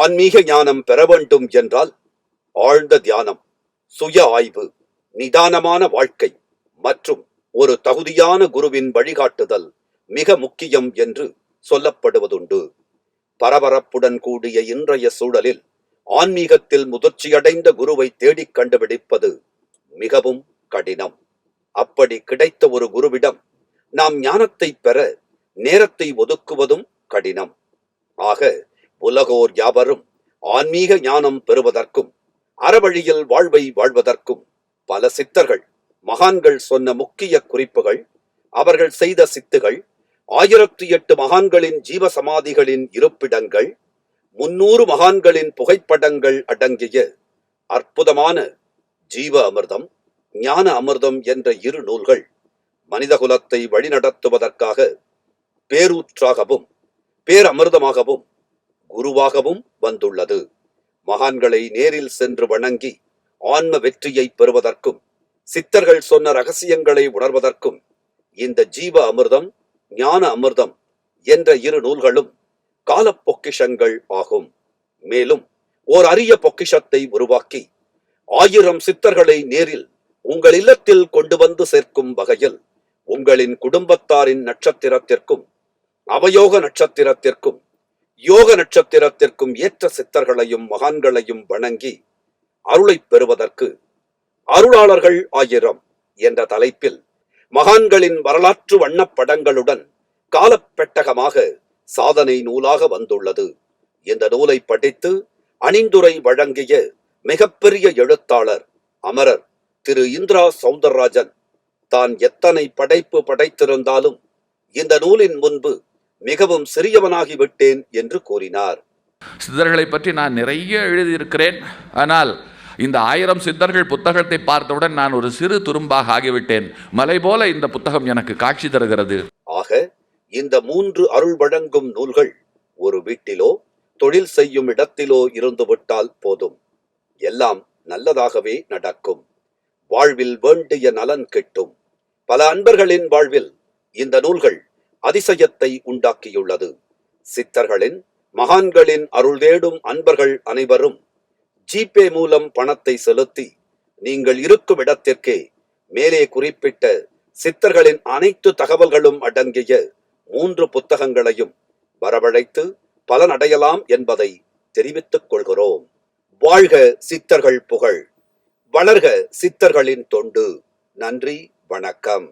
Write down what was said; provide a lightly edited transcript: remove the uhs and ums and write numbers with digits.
ஆன்மீக ஞானம் பெற வேண்டும் என்றால் ஆழ்ந்த தியானம், சுய ஆய்வு, நிதானமான வாழ்க்கை மற்றும் ஒரு தகுதியான குருவின் வழிகாட்டுதல் மிக முக்கியம் என்று சொல்லப்படுவதுண்டு. பரபரப்புடன் கூடிய இன்றைய சூழலில் ஆன்மீகத்தில் முதிர்ச்சியடைந்த குருவை தேடிக் கண்டுபிடிப்பது மிகவும் கடினம். அப்படி கிடைத்த ஒரு குருவிடம் நாம் ஞானத்தை பெற நேரத்தை ஒதுக்குவதும் கடினம். ஆக உலகோர் யாவரும் ஆன்மீக ஞானம் பெறுவதற்கும் அறவழியில் வாழ்வை வாழ்வதற்கும் பல சித்தர்கள், மகான்கள் சொன்ன முக்கிய குறிப்புகள், அவர்கள் செய்த சித்துகள், 1008 மகான்களின் ஜீவ சமாதிகளின் இருப்பிடங்கள், 300 மகான்களின் புகைப்படங்கள் அடங்கிய அற்புதமான ஜீவ அமிர்தம், ஞான அமிர்தம் என்ற 2 நூல்கள் மனிதகுலத்தை வழிநடத்துவதற்காக பேரூற்றாகவும் பேரமிர்தமாகவும் குருவாகவும் வந்துள்ளது. மகான்களை நேரில் சென்று வணங்கி ஆன்ம வெற்றியை பெறுவதற்கும் சித்தர்கள் சொன்ன ரகசியங்களை உணர்வதற்கும் இந்த ஜீவ அமிர்தம், ஞான அமிர்தம் என்ற 2 நூல்களும் கால பொக்கிஷங்கள் ஆகும். மேலும் ஓர் அரிய பொக்கிஷத்தை உருவாக்கி 1000 சித்தர்களை நேரில் உங்கள் இல்லத்தில் கொண்டு வந்து சேர்க்கும் வகையில் உங்களின் குடும்பத்தாரின் நட்சத்திரத்திற்கும் அவயோக நட்சத்திரத்திற்கும் யோக நட்சத்திரத்திற்கும் ஏற்ற சித்தர்களையும் மகான்களையும் வணங்கி அருளை பெறுவதற்கு அருளாளர்கள் 1000 என்ற தலைப்பில் மகான்களின் வரலாற்று வண்ணப்படங்களுடன் காலப்பெட்டகமாக சாதனை நூலாக வந்துள்ளது. இந்த நூலை படித்து அணிந்துரை வழங்கிய மிகப்பெரிய எழுத்தாளர் அமரர் திரு இந்திரா சௌந்தரராஜன் தான் எத்தனை படைப்பு படைத்திருந்தாலும் இந்த நூலின் முன்பு மிகவும் சிறியவனாகிவிட்டேன் என்று கூறினார். சித்தர்களை பற்றி நான் நிறைய எழுதியிருக்கிறேன். ஆனால் இந்த 1000 சித்தர்கள் புத்தகத்தை பார்த்தவுடன் நான் ஒரு சிறு துரும்பாக ஆகிவிட்டேன். மலை போல இந்த புத்தகம் எனக்கு காட்சி தருகிறது. ஆக இந்த 3 அருள் வழங்கும் நூல்கள் ஒரு வீட்டிலோ தொழில் செய்யும் இடத்திலோ இருந்துவிட்டால் போதும், எல்லாம் நல்லதாகவே நடக்கும். வாழ்வில் வேண்டிய நலன் கிட்டும். பல அன்பர்களின் வாழ்வில் இந்த நூல்கள் அதிசயத்தை உண்டாக்கியுள்ளது. சித்தர்களின், மகான்களின் அருள் தேடும் அன்பர்கள் அனைவரும் ஜிபே மூலம் பணத்தை செலுத்தி நீங்கள் இருக்கும் இடத்திற்கே மேலே குறிப்பிட்ட சித்தர்களின் அனைத்து தகவல்களும் அடங்கிய 3 புத்தகங்களையும் வரவழைத்து பலனடையலாம் என்பதை தெரிவித்துக் கொள்கிறோம். வாழ்க சித்தர்கள் புகழ், வளர்க சித்தர்களின் தொண்டு. நன்றி, வணக்கம்.